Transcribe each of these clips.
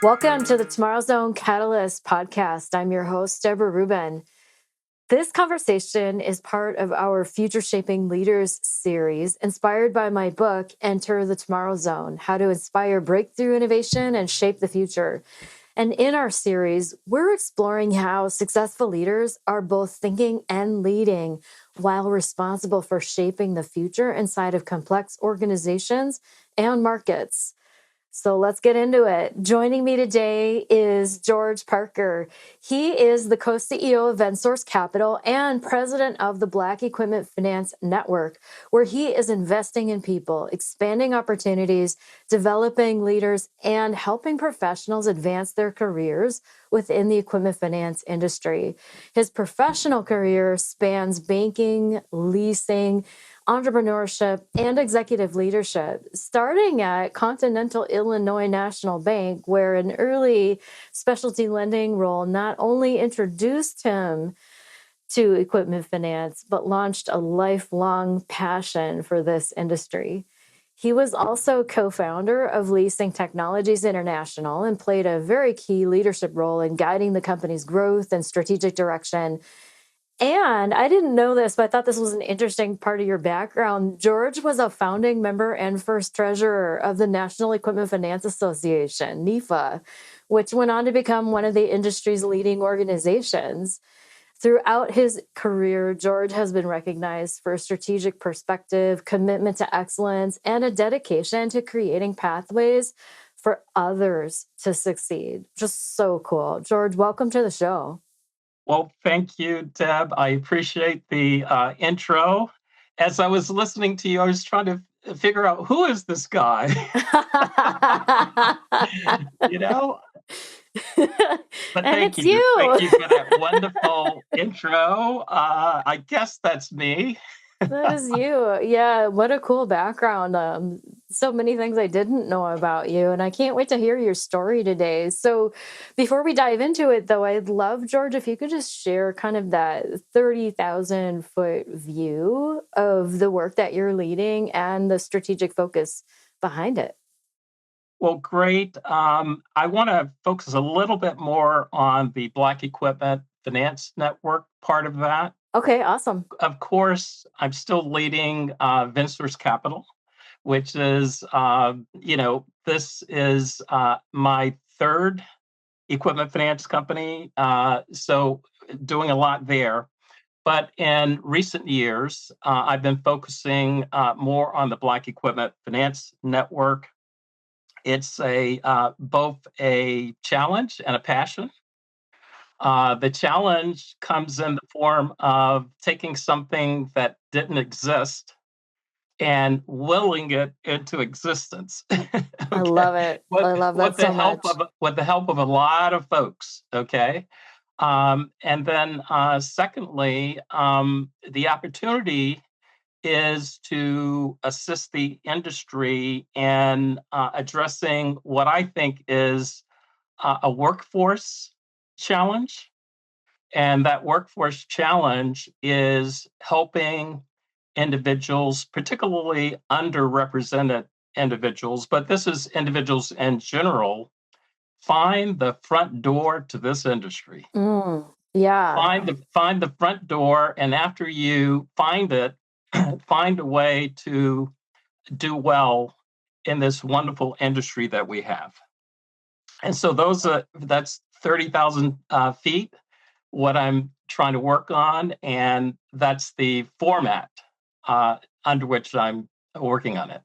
Welcome to the Tomorrow Zone Catalyst podcast. I'm your host, Deborah Rubin. This conversation is part of our Future Shaping Leaders series, inspired by my book, Enter the Tomorrow Zone: How to Inspire Breakthrough Innovation and Shape the Future. And in our series, we're exploring how successful leaders are both thinking and leading while responsible for shaping the future inside of complex organizations and markets. So let's get into it. Joining me today is George Parker. He is the co-CEO of VenSource Capital and president of the Black Equipment Finance Network, where he is investing in people, expanding opportunities, developing leaders, and helping professionals advance their careers within the equipment finance industry. His professional career spans banking, leasing, entrepreneurship, and executive leadership, starting at Continental Illinois National Bank, where an early specialty lending role not only introduced him to equipment finance, but launched a lifelong passion for this industry. He was also co-founder of Leasing Technologies International and played a very key leadership role in guiding the company's growth and strategic direction. And I didn't know this, but I thought this was an interesting part of your background. George was a founding member and first treasurer of the National Equipment Finance Association, NEFA, which went on to become one of the industry's leading organizations. Throughout his career, George has been recognized for a strategic perspective, commitment to excellence, and a dedication to creating pathways for others to succeed. Just so cool. George, welcome to the show. Well, thank you, Deb. I appreciate the intro. As I was listening to you, I was trying to figure out, who is this guy? you know? But thank you. Thank you for that wonderful intro. I guess that's me. That is you. Yeah, what a cool background. So many things I didn't know about you, and I can't wait to hear your story today. So before we dive into it, though, I'd love, George, if you could just share kind of that 30,000 foot view of the work that you're leading and the strategic focus behind it. Well, great. I want to focus a little bit more on the Black Equipment Finance Network part of that. Okay, awesome. Of course, I'm still leading VenSource Capital, which is, this is my third equipment finance company. So doing a lot there. But in recent years, I've been focusing more on the Black Equipment Finance Network. It's both a challenge and a passion. The challenge comes in the form of taking something that didn't exist and willing it into existence. Okay. I love it. I love that so much. With the help of a lot of folks, okay? And then secondly, the opportunity is to assist the industry in addressing what I think is a workforce challenge. And that workforce challenge is helping individuals, particularly underrepresented individuals, but this is individuals in general, find the front door to this industry. Yeah. Find the front door, and after you find it, find a way to do well in this wonderful industry that we have. And so that's 30,000 feet, what I'm trying to work on, and that's the format under which I'm working on it.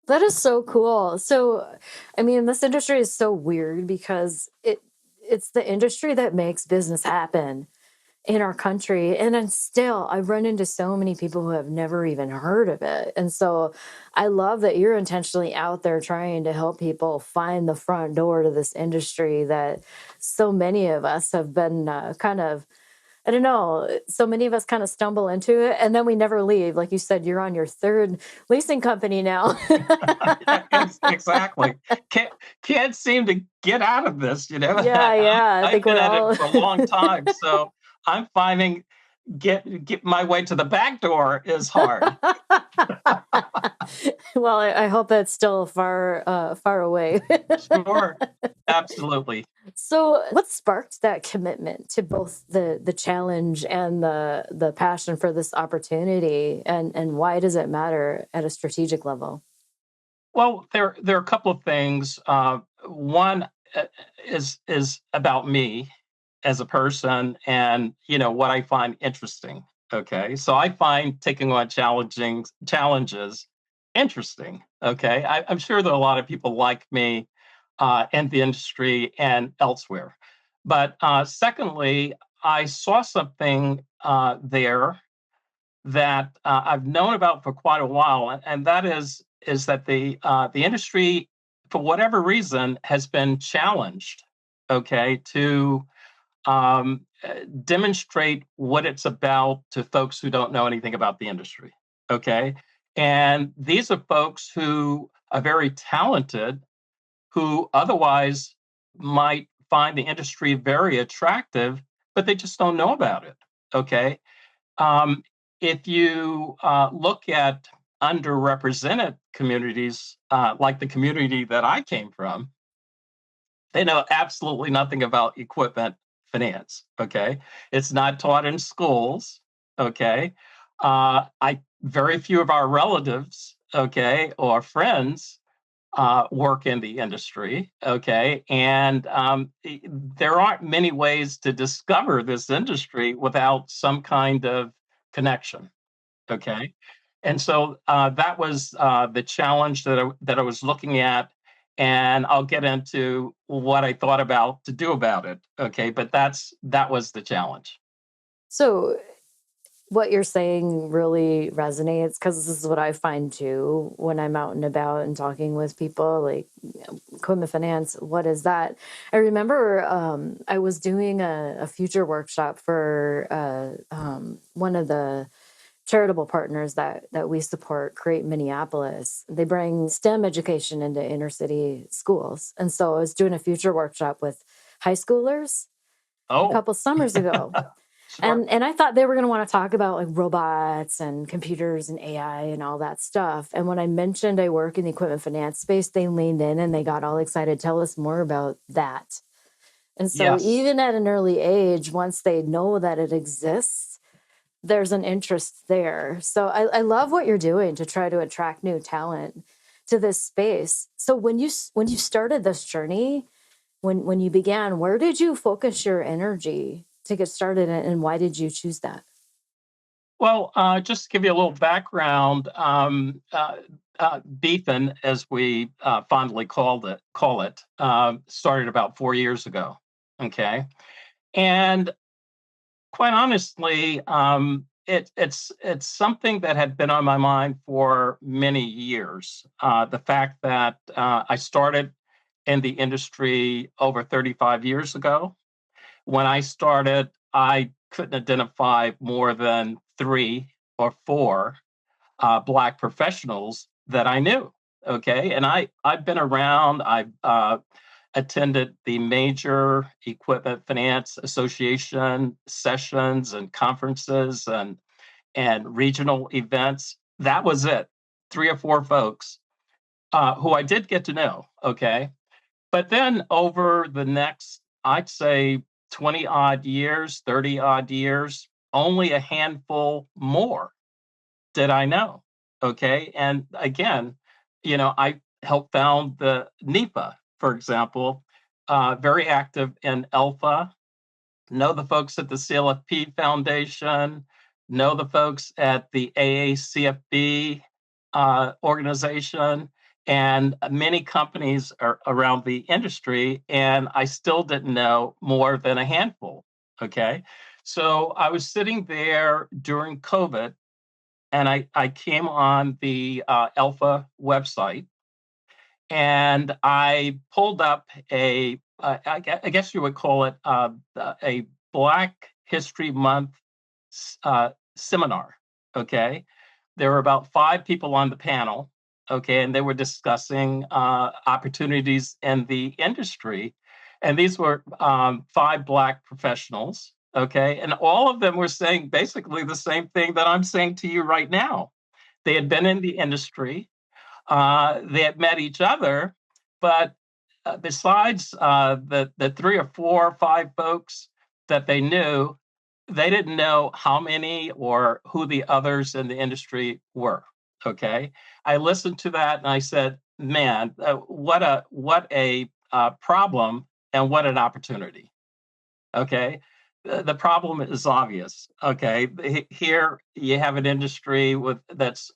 That is so cool. So, I mean, this industry is so weird because it's the industry that makes business happen in our country. And then still, I run into so many people who have never even heard of it. And so I love that you're intentionally out there trying to help people find the front door to this industry that so many of us have been I don't know, so many of us kind of stumble into it and then we never leave. Like you said, you're on your third leasing company now. Exactly. Can't seem to get out of this, Yeah. I've been at it for a long time. So I'm finding get my way to the back door is hard. Well, I hope that's still far away. Sure. Absolutely. So, what sparked that commitment to both the challenge and the passion for this opportunity, and why does it matter at a strategic level? Well, there are a couple of things. One is about me as a person, and what I find interesting. Okay, so I find taking on challenging challenges interesting. Okay, I'm sure there are a lot of people like me in the industry and elsewhere. But secondly, I saw something there that I've known about for quite a while, and that is that the industry, for whatever reason, has been challenged. Okay, to demonstrate what it's about to folks who don't know anything about the industry. Okay, and these are folks who are very talented, who otherwise might find the industry very attractive, but they just don't know about it. Okay, um, if you look at underrepresented communities, like the community that I came from, they know absolutely nothing about equipment finance. Okay, it's not taught in schools. Okay, I very few of our relatives, okay, or friends work in the industry. Okay, and there aren't many ways to discover this industry without some kind of connection. Okay. And so that was the challenge that I was looking at. And I'll get into what I thought about to do about it. Okay. But that was the challenge. So, what you're saying really resonates because this is what I find too when I'm out and about and talking with people like equipment finance. What is that? I remember I was doing a future workshop for one of the charitable partners that we support, Create Minneapolis. They bring STEM education into inner city schools, and so I was doing a future workshop with high schoolers a Oh, couple summers ago. sure. And I thought they were going to want to talk about like robots and computers and AI and all that stuff. And when I mentioned I work in the equipment finance space, they leaned in and they got all excited. Tell us more about that. And so Yes. even at an early age, once they know that it exists, there's an interest there. So I love what you're doing to try to attract new talent to this space. So when you started this journey, when you began, where did you focus your energy to get started, and why did you choose that? Well, just to give you a little background, Beefin, as we fondly call it, started about 4 years ago. Okay. And quite honestly, it's something that had been on my mind for many years. The fact that I started in the industry over 35 years ago. When I started, I couldn't identify more than three or four Black professionals that I knew. Okay, and I've been around. I've attended the major Equipment Finance Association sessions and conferences and regional events. That was it. Three or four folks who I did get to know. Okay, but then over the next, I'd say, 20 odd years, 30 odd years, only a handful more did I know. Okay. And again, I helped found the NEPA, for example, very active in Alpha, know the folks at the CLFP Foundation, know the folks at the AACFB organization, and many companies are around the industry. And I still didn't know more than a handful. Okay. So I was sitting there during COVID and I came on the Alpha website and I pulled up I guess you would call it a Black History Month seminar. Okay. There were about five people on the panel. Okay. And they were discussing opportunities in the industry. And these were five Black professionals. Okay. And all of them were saying basically the same thing that I'm saying to you right now, They had been in the industry. They had met each other, but besides the 3 or 4 or 5 folks that they knew, they didn't know how many or who the others in the industry were. Okay, I listened to that and I said, "Man, what a problem and what an opportunity." Okay, the problem is obvious. Okay, here you have an industry with that's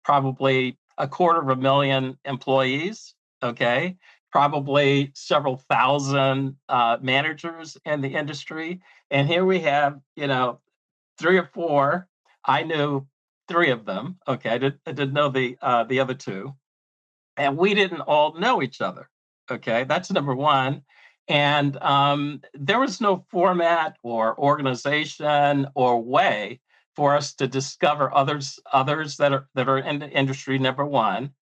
probably 250,000 employees. Okay, probably several thousand managers in the industry, and here we have 3 or 4. I knew 3 of them. Okay, I didn't know the other 2, and we didn't all know each other. Okay, that's number one. And there was no format or organization or way for us to discover others that are in the industry. Number one,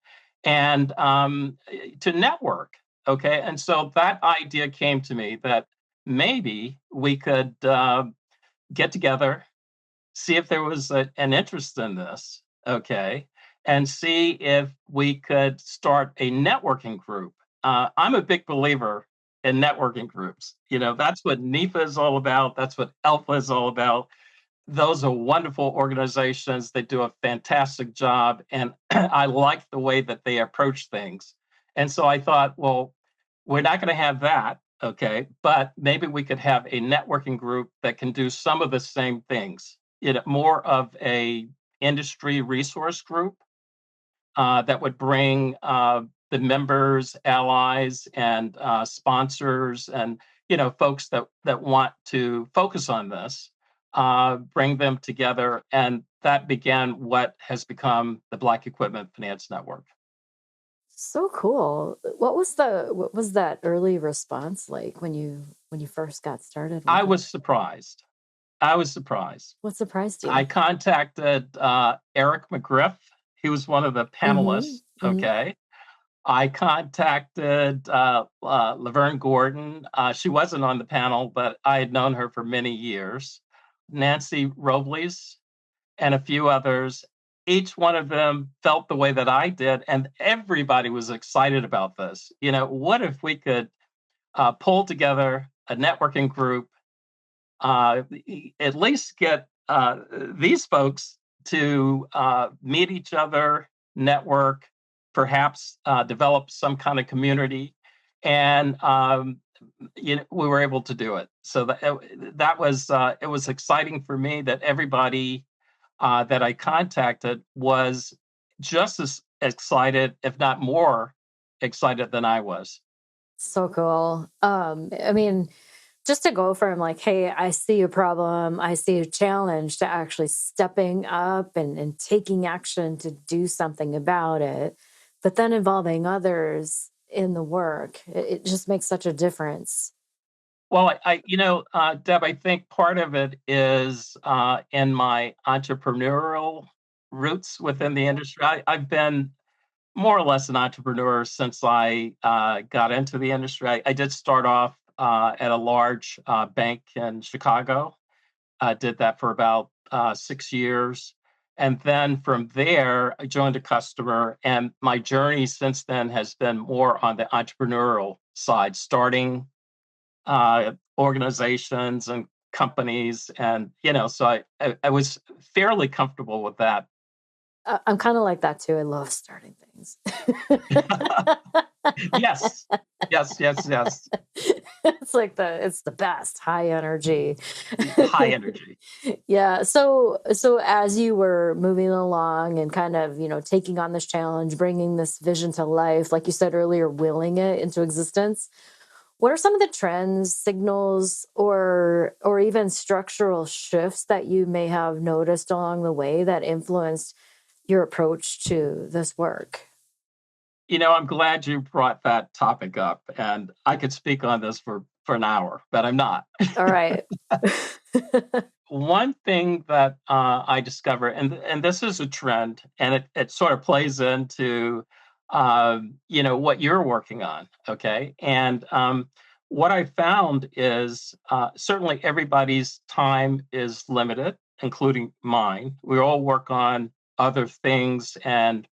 and to network. Okay, and so that idea came to me that maybe we could get together, see if there was an interest in this, okay, and see if we could start a networking group. I'm a big believer in networking groups. That's what NEPA is all about. That's what Alpha is all about. Those are wonderful organizations. They do a fantastic job. And I like the way that they approach things. And so I thought, well, we're not going to have that. Okay. But maybe we could have a networking group that can do some of the same things, more of a industry resource group that would bring the members, allies, and sponsors, and folks that want to focus on this, bring them together, and that began what has become the Black Equipment Finance Network. So cool. What was that early response like when you first got started I with it? was surprised. I was surprised. What surprised I you? contacted Eric McGriff. He was one of the Mhm. panelists. Mhm. Okay. I contacted Laverne Gordon. She wasn't on the panel, but I had known her for many years. Nancy Robles and a few others. Each one of them felt the way that I did, and everybody was excited about this. What if we could pull together a networking group, at least get these folks to meet each other, network, perhaps develop some kind of community, and we were able to do it. So that was it was exciting for me that everybody that I contacted was just as excited, if not more excited than I was. So cool. I mean, just to go from like, hey, I see a problem, I see a challenge, to actually stepping up and taking action to do something about it, but then involving others in the work. It just makes such a difference. Well, Deb, I think part of it is in my entrepreneurial roots within the industry. I've been more or less an entrepreneur since I got into the industry. I did start off at a large bank in Chicago. I did that for about 6 years. And then from there, I joined a customer. And my journey since then has been more on the entrepreneurial side, starting organizations and companies. And, so I was fairly comfortable with that. I'm kind of like that too. I love starting things. Yes, yes, yes, yes. It's the best, high energy. High energy. Yeah. So as you were moving along and kind of, taking on this challenge, bringing this vision to life, like you said earlier, willing it into existence, what are some of the trends, signals, or even structural shifts that you may have noticed along the way that influenced your approach to this work? I'm glad you brought that topic up, and I could speak on this for an hour, but I'm not. All right. One thing that I discover, and this is a trend, and it sort of plays into what you're working on. Okay, and what I found is certainly everybody's time is limited, including mine. We all work on other things, and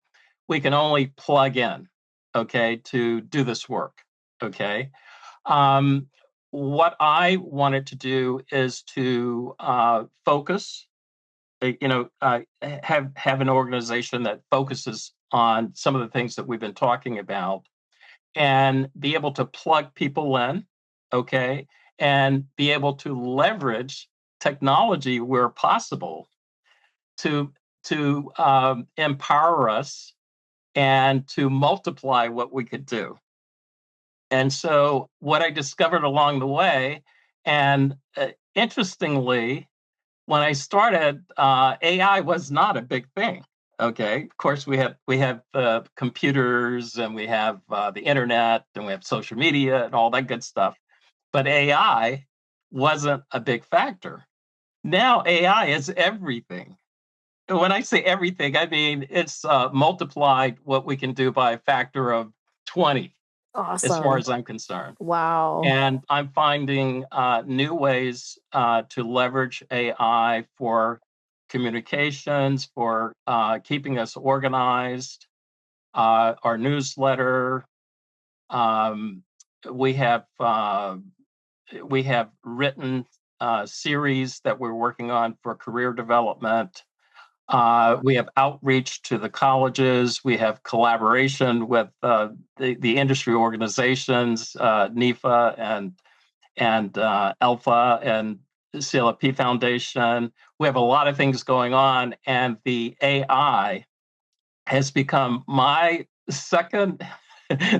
we can only plug in, okay, to do this work, okay? Um, what I wanted to do is to focus, have an organization that focuses on some of the things that we've been talking about, and be able to plug people in, okay, and be able to leverage technology where possible to empower us and to multiply what we could do. And so, what I discovered along the way, and interestingly, when I started, AI was not a big thing. Okay, of course we have computers, and we have the internet, and we have social media and all that good stuff, but AI wasn't a big factor. Now AI is everything. When I say everything, I mean it's multiplied what we can do by a factor of 20, as far Awesome. as I'm concerned. Wow. And I'm finding new ways to leverage AI for communications, for keeping us organized. Our newsletter. Um, we have we have written series that we're working on for career development. We have outreach to the colleges. We have collaboration with the industry organizations, NEFA and Alpha and CLFP Foundation. We have a lot of things going on, and the AI has become my second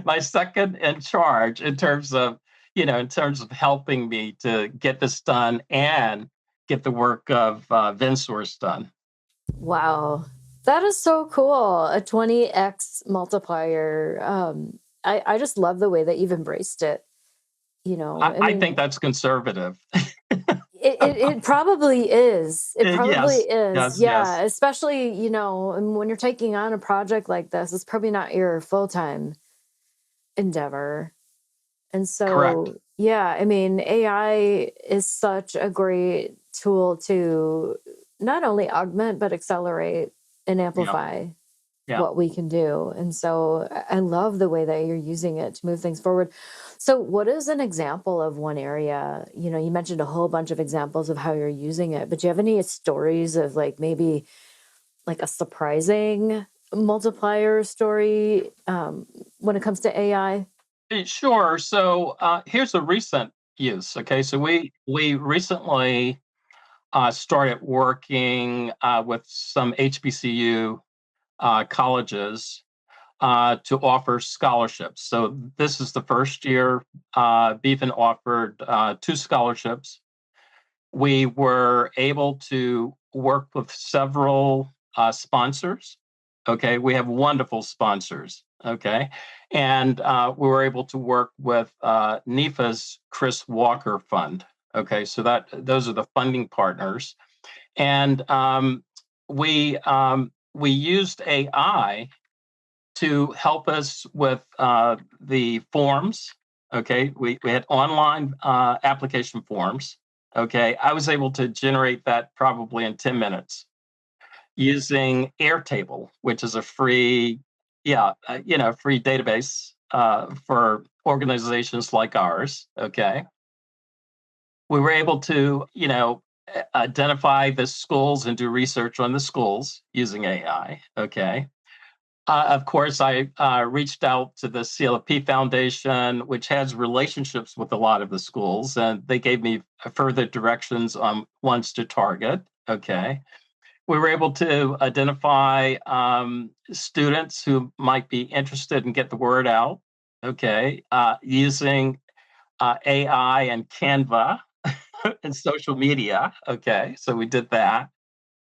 my second in charge in terms of helping me to get this done and get the work of VinSource done. Wow. That is so cool. A 20x multiplier. I just love the way that you've embraced it. I I think mean, that's conservative. it probably is. It probably Yes, is. yes, Yeah. yes. Especially, when you're taking on a project like this, it's probably not your full time endeavor. And Correct. so, yeah, I mean, AI is such a great tool to not only augment, but accelerate and Yeah, amplify yeah. what we can do. And so I love the way that you're using it to move things forward. So, what is an example of one area? You mentioned a whole bunch of examples of how you're using it, but do you have any stories of like maybe like a surprising multiplier story when it comes to AI? Sure. So here's a recent use. Okay, so we recently started working with some HBCU colleges to offer scholarships. So this is the first year Beacon offered 2 scholarships. We were able to work with several sponsors. Okay, we have wonderful sponsors. Okay, and we were able to work with NEFA's Chris Walker Fund. Okay, so that those are the funding partners, and we used AI to help us with the forms. Okay, we had online application forms. Okay, I was able to generate that probably in 10 minutes using Airtable, which is a free, free database for organizations like ours. Okay, we were able to, identify the schools and do research on the schools using AI. Okay, of course, I reached out to the CLFP Foundation, which has relationships with a lot of the schools, and they gave me further directions on ones to target. Okay. We were able to identify students who might be interested and get the word out. Okay. Using AI and Canva and social media. Okay. So we did that.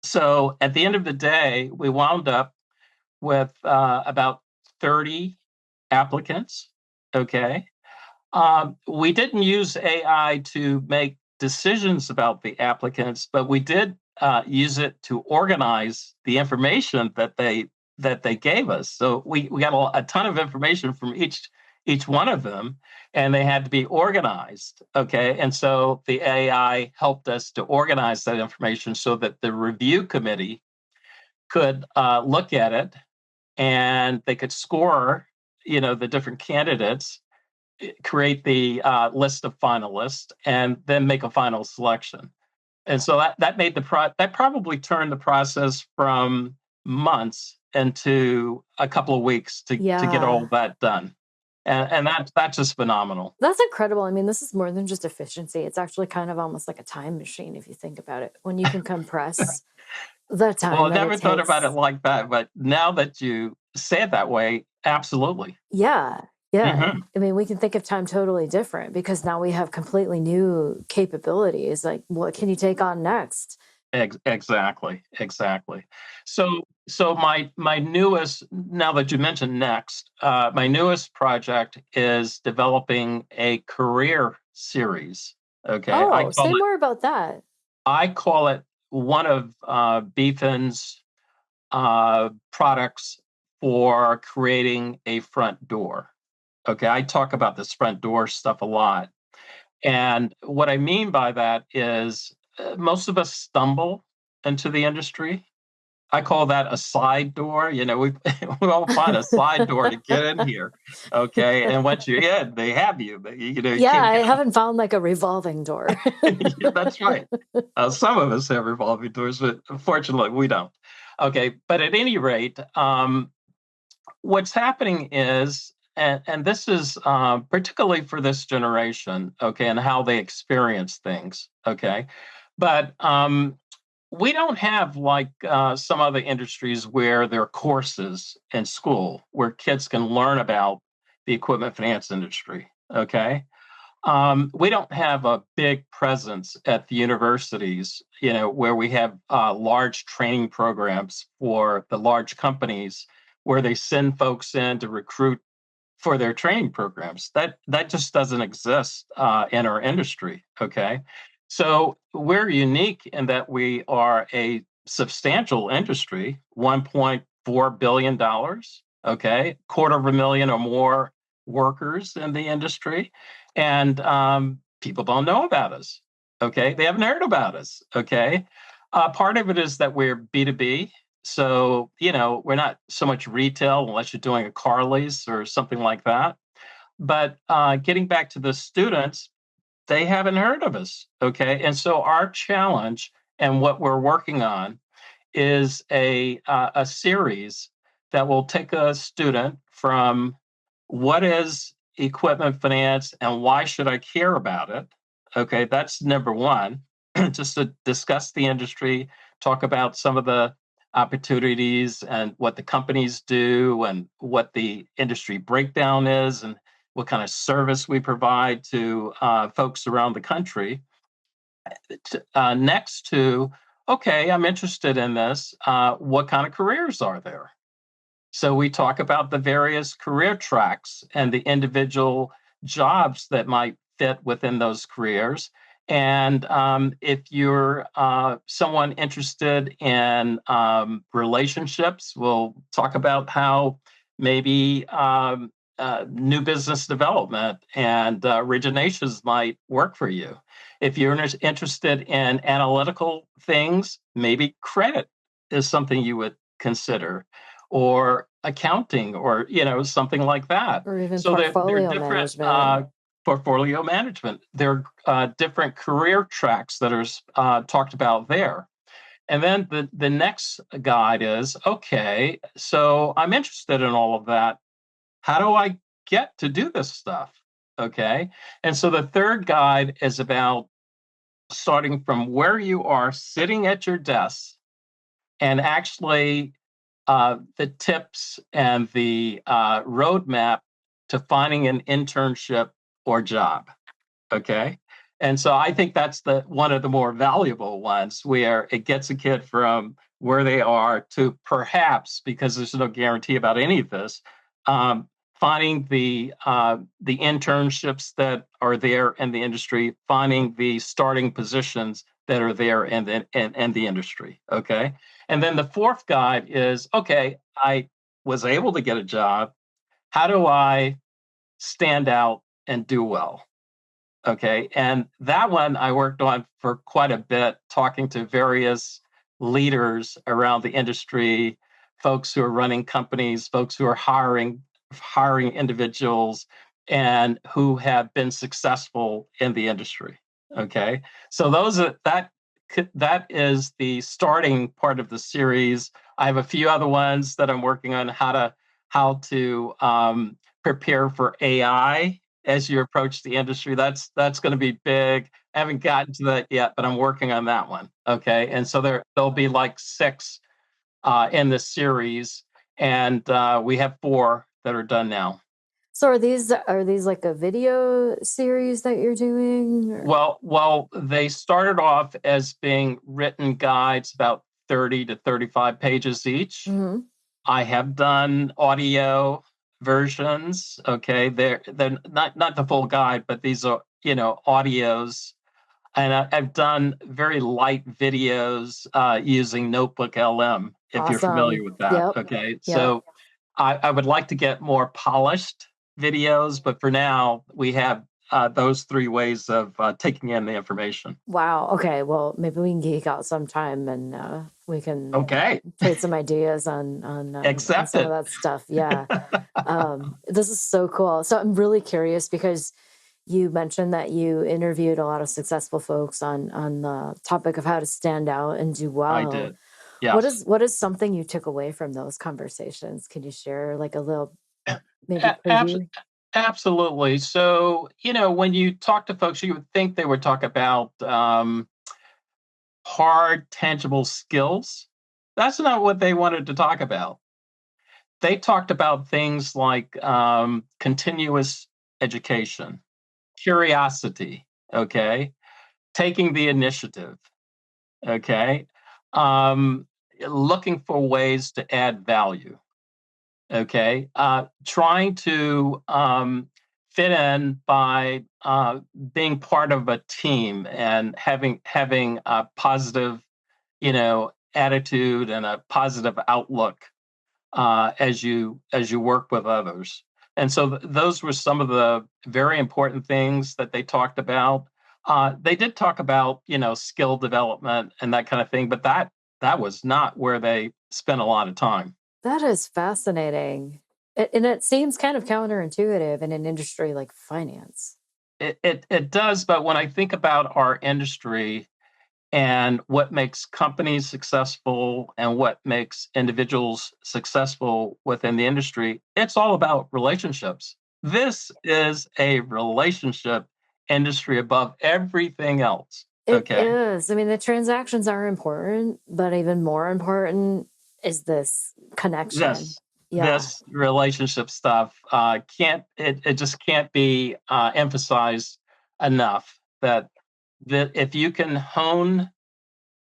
So at the end of the day, we wound up with about 30 applicants. Okay. We didn't use AI to make decisions about the applicants, but we did use it to organize the information that they gave us. So we got a ton of information from each one of them, and they had to be organized. Okay, and so the AI helped us to organize that information so that the review committee could look at it, and they could score, the different candidates, create the list of finalists, and then make a final selection. And so that made that probably turned the process from months into a couple of weeks to get all that done. And that's just phenomenal. That's incredible. I mean, this is more than just efficiency. It's actually kind of almost like a time machine if you think about it. When you can compress the time. Well, I never thought about it like that, but now that you say it that way, absolutely. Yeah. I mean, we can think of time totally different because now we have completely new capabilities. Like, what can you take on next? Exactly. So my newest, now that you mentioned Next, my newest project is developing a career series. Okay. Oh, say more about that. I call it one of BFIN's products for creating a front door. Okay, I talk about this front door stuff a lot. And what I mean by that is most of us stumble into the industry. I call that a side door. We we all find a side door to get in here. Okay, and once you're in, they have you. But I haven't found like a revolving door. Yeah, that's right. Some of us have revolving doors, but fortunately, we don't. Okay, but at any rate, what's happening is, and this is particularly for this generation, okay, and how they experience things, okay, but we don't have like some other industries where there are courses in school where kids can learn about the equipment finance industry, okay. We don't have a big presence at the universities, where we have large training programs for the large companies where they send folks in to recruit for their training programs. That just doesn't exist in our industry. Okay, so we're unique in that we are a substantial industry, $1.4 billion. Okay, 250,000 or more workers in the industry, and people don't know about us. Okay, they haven't heard about us. Okay, part of it is that we're B2B. So, we're not so much retail unless you're doing a car lease or something like that. But getting back to the students, they haven't heard of us. Okay. And so our challenge and what we're working on is a series that will take a student from what is equipment finance and why should I care about it? Okay. That's number one, just to discuss the industry, talk about some of the opportunities and what the companies do and what the industry breakdown is and what kind of service we provide to folks around the country. Next to, okay, I'm interested in this. What kind of careers are there? So we talk about the various career tracks and the individual jobs that might fit within those careers. And if you're someone interested in relationships, we'll talk about how maybe new business development and originations might work for you. If you're interested in analytical things, maybe credit is something you would consider, or accounting, or something like that. Or even so portfolio management. Portfolio management. There are different career tracks that are talked about there. And then the next guide is, okay, so I'm interested in all of that. How do I get to do this stuff? Okay. And so the third guide is about starting from where you are sitting at your desk and actually the tips and the roadmap to finding an internship or job. Okay. And so I think that's one of the more valuable ones, where it gets a kid from where they are to perhaps, because there's no guarantee about any of this, finding the internships that are there in the industry, finding the starting positions that are there in the industry. Okay. And then the fourth guide is, okay, I was able to get a job. How do I stand out and do well? Okay. And that one I worked on for quite a bit, talking to various leaders around the industry, folks who are running companies, folks who are hiring individuals, and who have been successful in the industry. Okay, so that is the starting part of the series. I have a few other ones that I'm working on how to prepare for AI as you approach the industry. That's going to be big. I haven't gotten to that yet, but I'm working on that one. Okay, and so there'll be like six in this series, and we have four that are done now. So are these like a video series that you're doing? Well, they started off as being written guides, about 30 to 35 pages each. Mhm. I have done audio versions. Okay, they're not the full guide, but these are audios, and I've done very light videos using Notebook LM. If you're familiar Awesome. with that, Yep. okay. Yep. So I would like to get more polished videos, but for now we have those three ways of taking in the information. Wow. Okay. Well, maybe we can geek out sometime and we can Okay, trade some ideas on some of accepted. that stuff. Yeah. This is so cool. So I'm really curious because you mentioned that you interviewed a lot of successful folks on the topic of how to stand out and do I well. did. What Yes. is what is something you took away from those conversations? Can you share like a little maybe A- abs- preview? Absolutely. So, when you talk to folks, you would think they would talk about hard, tangible skills. That's not what they wanted to talk about. They talked about things like continuous education, curiosity, okay, taking the initiative, okay, um, looking for ways to add value, okay, trying to fit in by being part of a team and having a positive, attitude and a positive outlook as you work with others. And so those were some of the very important things that they talked about. They did talk about skill development and that kind of thing, but that was not where they spent a lot of time. That is fascinating. And it seems kind of counterintuitive in an industry like finance. It does, but when I think about our industry and what makes companies successful and what makes individuals successful within the industry, it's all about relationships. This is a relationship industry above everything else. It Okay. is. I mean, the transactions are important, but even more important is this connection. This Yeah. this relationship stuff it just can't be emphasized enough that if you can hone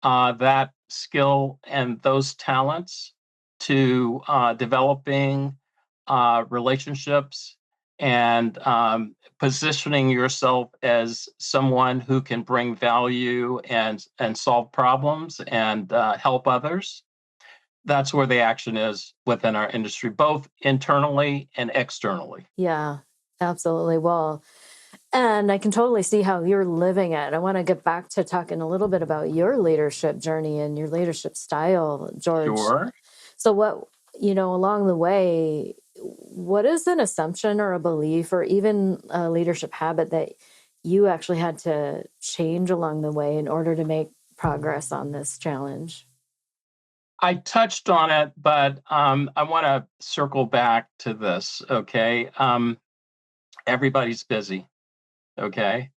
that skill and those talents to developing relationships and positioning yourself as someone who can bring value and solve problems and help others. That's where the action is within our industry, both internally and externally. Yeah. Absolutely. Well, and I can totally see how you're living it. I want to get back to talking a little bit about your leadership journey and your leadership style, George. Sure. So, along the way, what is an assumption or a belief or even a leadership habit that you actually had to change along the way in order to make progress on this challenge? I touched on it, but I want to circle back to this. Okay. Everybody's busy. Okay.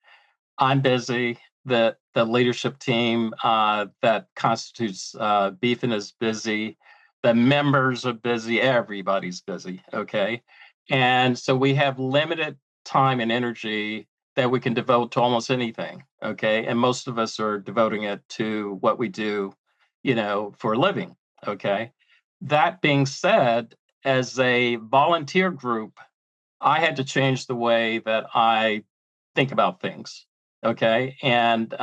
I'm busy. The leadership team that constitutes Beefin is busy. The members are busy. Everybody's busy. Okay. And so we have limited time and energy that we can devote to almost anything. Okay. And most of us are devoting it to what we do, for a living. Okay. That being said, as a volunteer group, I had to change the way that I think about things. Okay. And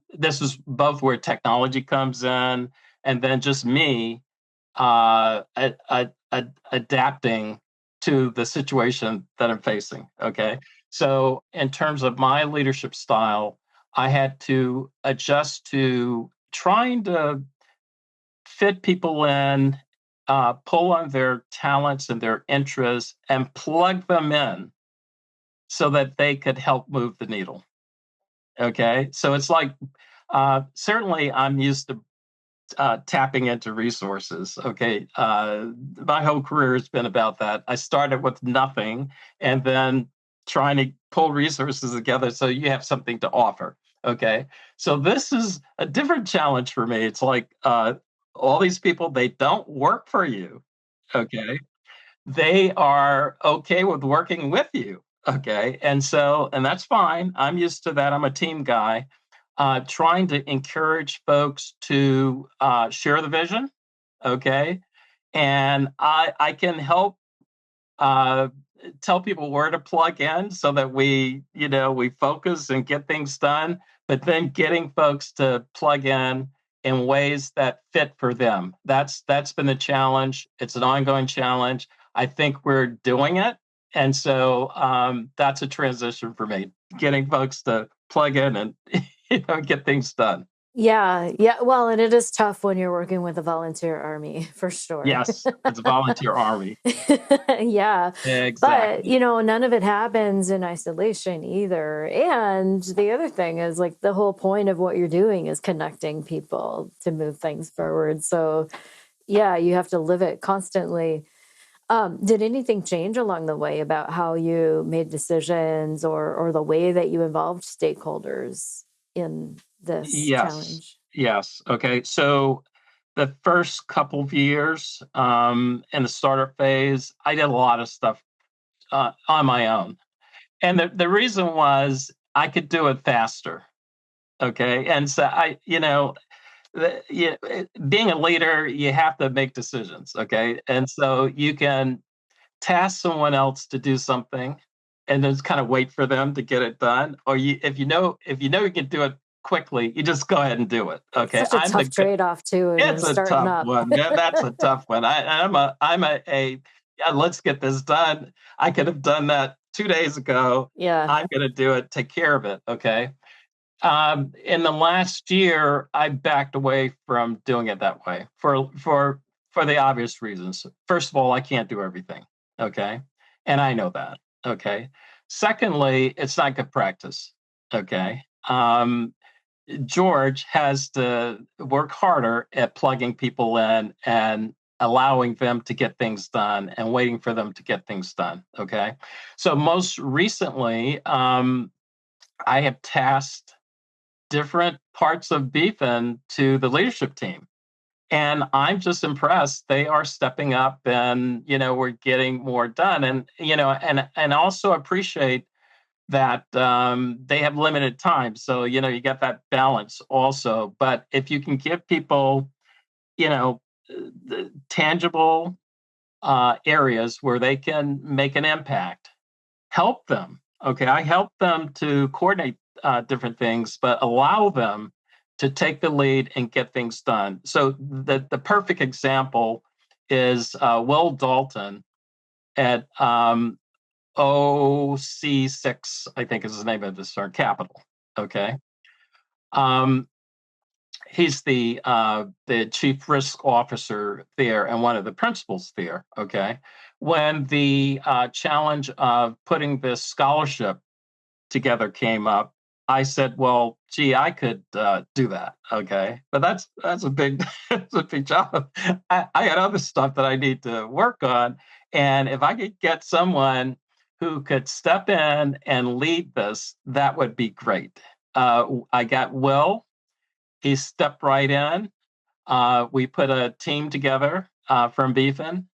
this is both where technology comes in and then just me adapting to the situation that I'm facing. Okay. So, in terms of my leadership style, I had to adjust to trying to fit people in, pull on their talents and their interests, and plug them in so that they could help move the needle. Okay, so it's like certainly I'm used to tapping into resources. Okay, my whole career has been about that. I started with nothing, and then trying to pull resources together so you have something to offer. Okay, so this is a different challenge for me. It's like all these people, they don't work for you. Okay, they are okay with working with you. Okay, and that's fine. I'm used to that. I'm a team guy, trying to encourage folks to share the vision. Okay, and I can help uh, tell people where to plug in so that we focus and get things done. But then getting folks to plug in ways that fit for them. That's been the challenge. It's an ongoing challenge. I think we're doing it, and so that's a transition for me. Getting folks to plug in and get things done. Yeah, yeah. Well, and it is tough when you're working with a volunteer army, for sure. Yes, it's a volunteer army. Yeah. But, Exactly. none of it happens in isolation either. And the other thing is like the whole point of what you're doing is connecting people to move things forward. So, yeah, you have to live it constantly. Did anything change along the way about how you made decisions or the way that you involved stakeholders in this Yes. challenge? Yes. Okay. So the first couple of years in the startup phase, I did a lot of stuff on my own. And the reason was I could do it faster. Okay. And so being a leader, you have to make decisions. Okay. And so you can task someone else to do something and then just kind of wait for them to get it done. Or if you know you can do it quickly, you just go ahead and do it. It's Okay. such a tough trade-off too when you're It's a starting tough up. one. That's a tough one. I'm a yeah, let's get this done. I could have done that 2 days ago. Yeah. I'm gonna do it, take care of it. Okay. In the last year, I backed away from doing it that way for the obvious reasons. First of all, I can't do everything. Okay. And I know that. Okay. Secondly, it's not good practice. Okay. George has to work harder at plugging people in and allowing them to get things done and waiting for them to get things done. Okay. So, most recently, I have tasked different parts of Beefin to the leadership team. And I'm just impressed. They are stepping up and, we're getting more done. And also appreciate that they have limited time. So, you get that balance also. But if you can give people, the tangible areas where they can make an impact, help them. Okay. I help them to coordinate different things, but allow them to take the lead and get things done. So, the perfect example is Will Dalton at OC6, I think is the name of this firm, Capital. Okay. Um, he's the chief risk officer there and one of the principals there. Okay. When the challenge of putting this scholarship together came up, I said, "Well, gee, I could do that." Okay, but that's a big that's a big job. I got other stuff that I need to work on, and if I could get someone who could step in and lead this, that would be great. I got Will. He stepped right in. We put a team together from Beefin.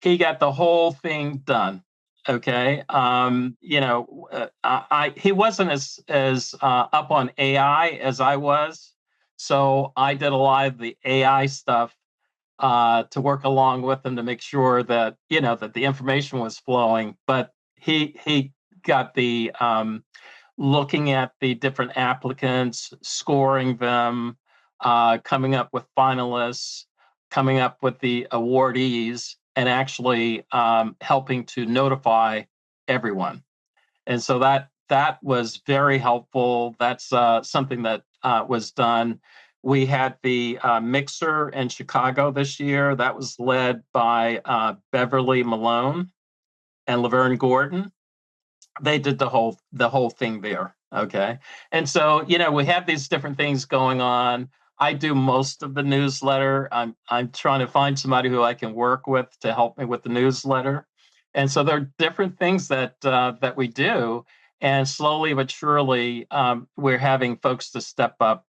He got the whole thing done. Okay. He wasn't as up on AI as I was, so I did a lot of the AI stuff to work along with him to make sure that that the information was flowing. But he got the looking at the different applicants, scoring them, coming up with finalists, coming up with the awardees, and actually helping to notify everyone. And so that was very helpful. That's something that was done. We had the Mixer in Chicago this year. That was led by Beverly Malone and Laverne Gordon. They did the whole thing there. Okay. And so, we have these different things going on. I do most of the newsletter. I'm trying to find somebody who I can work with to help me with the newsletter. And so there are different things that we do. And slowly but surely, we're having folks to step up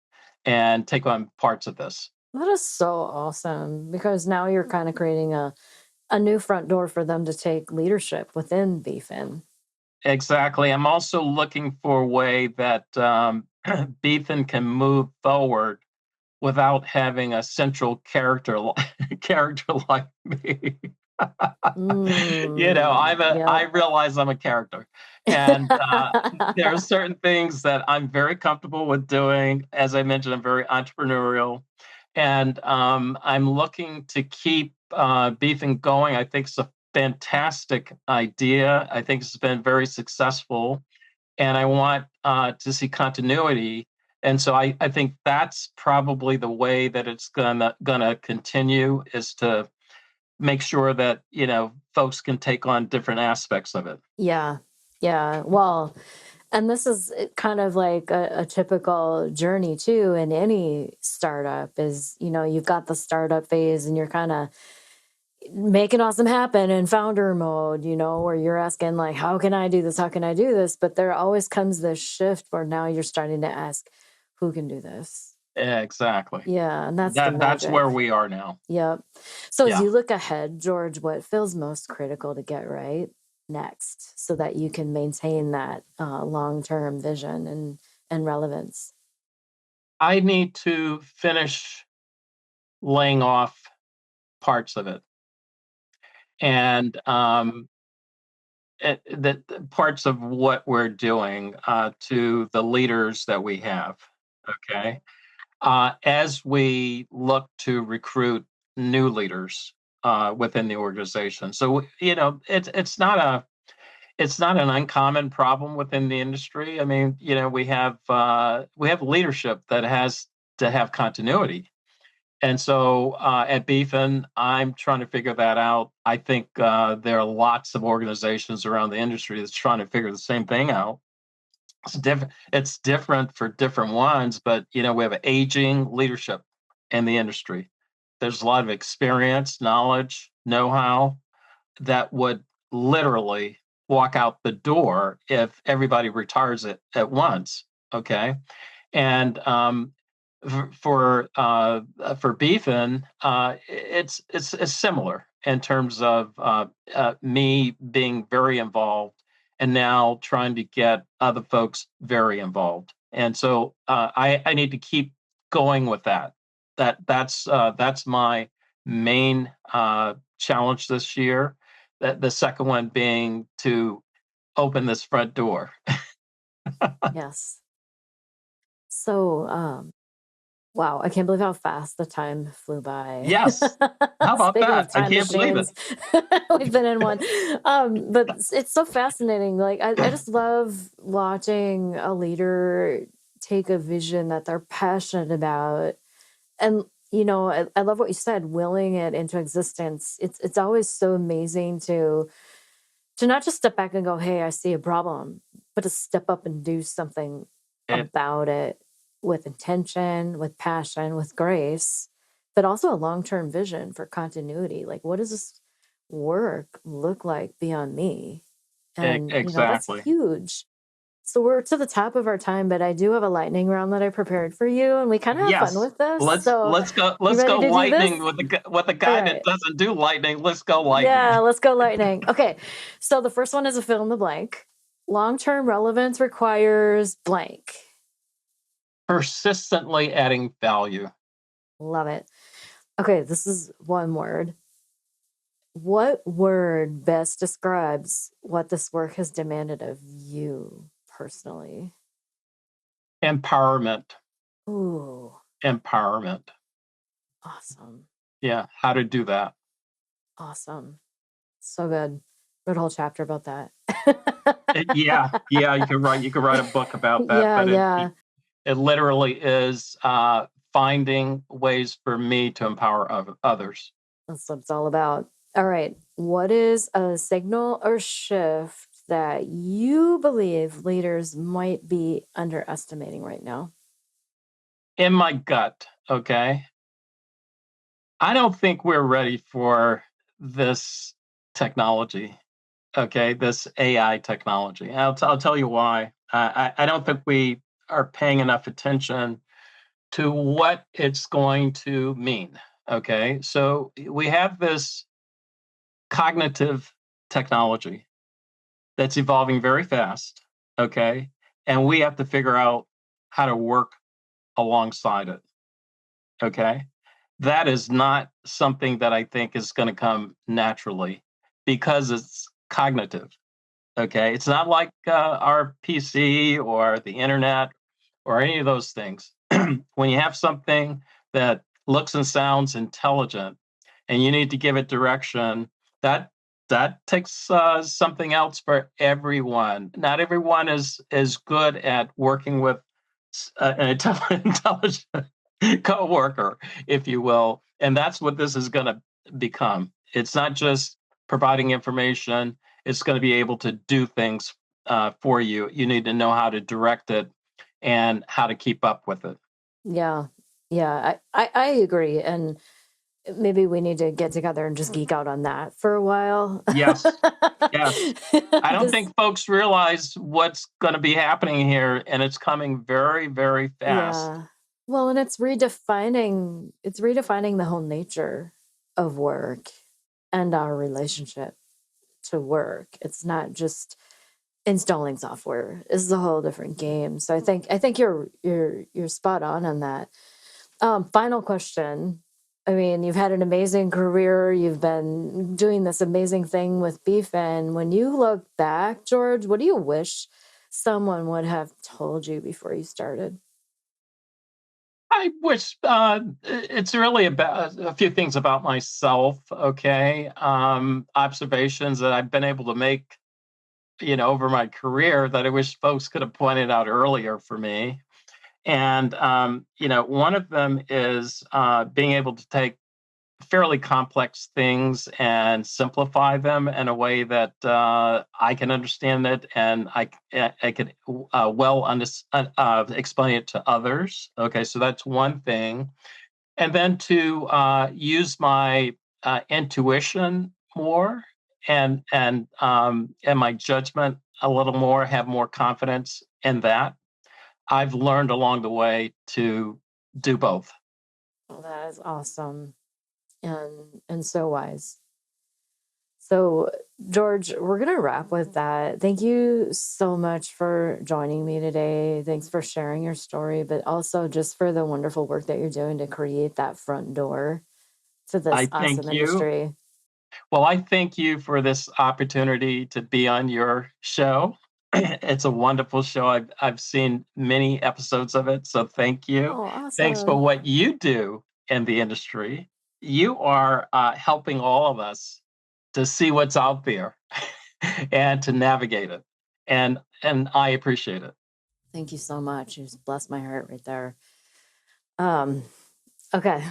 and take on parts of this. That is so awesome, because now you're kind of creating a new front door for them to take leadership within BFIN. Exactly. I'm also looking for a way that BFIN can move forward without having a central character like me. I realize I'm a character, and there are certain things that I'm very comfortable with doing. As I mentioned, I'm very entrepreneurial, and I'm looking to keep BFIN going. I think it's a fantastic idea. I think it's been very successful, and I want to see continuity. And so I think that's probably the way that it's gonna continue, is to make sure that folks can take on different aspects of it. Yeah. Well, and this is kind of like a typical journey too in any startup. Is you've got the startup phase and you're kind of making awesome happen in founder mode, where you're asking like, how can I do this? How can I do this? But there always comes this shift where now you're starting to ask, who can do this? Yeah, exactly. Yeah, and that's where we are now. Yep. So as you look ahead, George, what feels most critical to get right next so that you can maintain that long-term vision and relevance? I need to finish laying off parts of it. And the parts of what we're doing to the leaders that we have. Okay. As we look to recruit new leaders within the organization. So, it's not an uncommon problem within the industry. I mean, we have leadership that has to have continuity. And so at BFIN, I'm trying to figure that out. I think there are lots of organizations around the industry that's trying to figure the same thing out. It's different for different ones, but we have aging leadership in the industry. There's a lot of experience, knowledge, know-how that would literally walk out the door if everybody retires it at once. Okay, and for BFIN, it's similar in terms of me being very involved, and now trying to get other folks very involved. And so I need to keep going with that. That's my main challenge this year. The second one being to open this front door. Yes. So, wow, I can't believe how fast the time flew by. Yes. How about that? I can't believe it. We've been in one. But it's so fascinating. Like, I just love watching a leader take a vision that they're passionate about. And, I love what you said, willing it into existence. It's always so amazing to not just step back and go, hey, I see a problem, but to step up and do something about it with intention, with passion, with grace, but also a long-term vision for continuity. Like, what does this work look like beyond me? And exactly. that's huge. So we're to the top of our time, but I do have a lightning round that I prepared for you, and we kind of have fun with this. Let's go lightning with the guy that doesn't do lightning. Let's go lightning. Yeah, let's go lightning. Okay, so the first one is a fill in the blank. Long-term relevance requires blank. Persistently adding value. Love it. Okay, this is one word. What word best describes what this work has demanded of you personally? Empowerment. Ooh. Empowerment. Awesome. Yeah, how to do that. Awesome. So good. Wrote a whole chapter about that. Yeah, you could write a book about that. Yeah, It literally is finding ways for me to empower others. That's what it's all about. All right. What is a signal or shift that you believe leaders might be underestimating right now? In my gut, okay, I don't think we're ready for this technology, okay, this AI technology. I'll tell you why. I don't think we are paying enough attention to what it's going to mean, okay? So we have this cognitive technology that's evolving very fast, okay? And we have to figure out how to work alongside it, okay? That is not something that I think is going to come naturally because it's cognitive, okay? It's not like our PC or the internet or any of those things. When you have something that looks and sounds intelligent and you need to give it direction, that takes something else for everyone. Not everyone is good at working with an intelligent coworker, if you will, and that's what this is going to become. It's not just providing information; it's going to be able to do things for you. You need to know how to direct it and how to keep up with it. Yeah. Yeah. I agree. And maybe we need to get together and just geek out on that for a while. Yes. Yes. I don't think folks realize what's going to be happening here, and it's coming very, very fast. Yeah. Well, and it's redefining the whole nature of work and our relationship to work. It's not just installing software. This is a whole different game. So I think you're spot on that. Final question. I mean, you've had an amazing career. You've been doing this amazing thing with BFIN. When you look back, George, what do you wish someone would have told you before you started? I wish it's really about a few things about myself, okay? Observations that I've been able to make, over my career that I wish folks could have pointed out earlier for me. And, one of them is being able to take fairly complex things and simplify them in a way that I can understand it and I can explain it to others. Okay, so that's one thing. And then to use my intuition more and my judgment a little more, have more confidence in that. I've learned along the way to do both. Well, that is awesome and so wise. So, George, we're going to wrap with that. Thank you so much for joining me today. Thanks for sharing your story, but also just for the wonderful work that you're doing to create that front door to this I awesome thank you. industry. Well, I thank you for this opportunity to be on your show. It's a wonderful show. I've seen many episodes of it, so thank you. Oh, Thanks for awesome. what you do in the industry. You are helping all of us to see what's out there and to navigate it, and I appreciate it. Thank you so much. You just blessed my heart right there. Um, okay,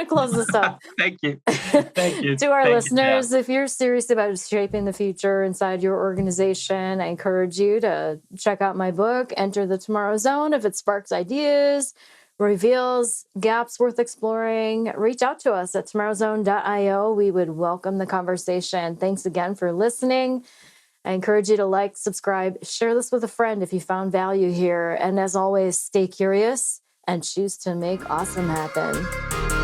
close this up. Thank you, thank you, To our thank you, Jan. listeners, if you're serious about shaping the future inside your organization, I encourage you to check out my book, Enter the Tomorrow Zone. If it sparks ideas, reveals gaps worth exploring, reach out to us at tomorrowzone.io. We would welcome the conversation. Thanks again for listening. I encourage you to like, subscribe, share this with a friend if you found value here. And as always, stay curious and choose to make awesome happen.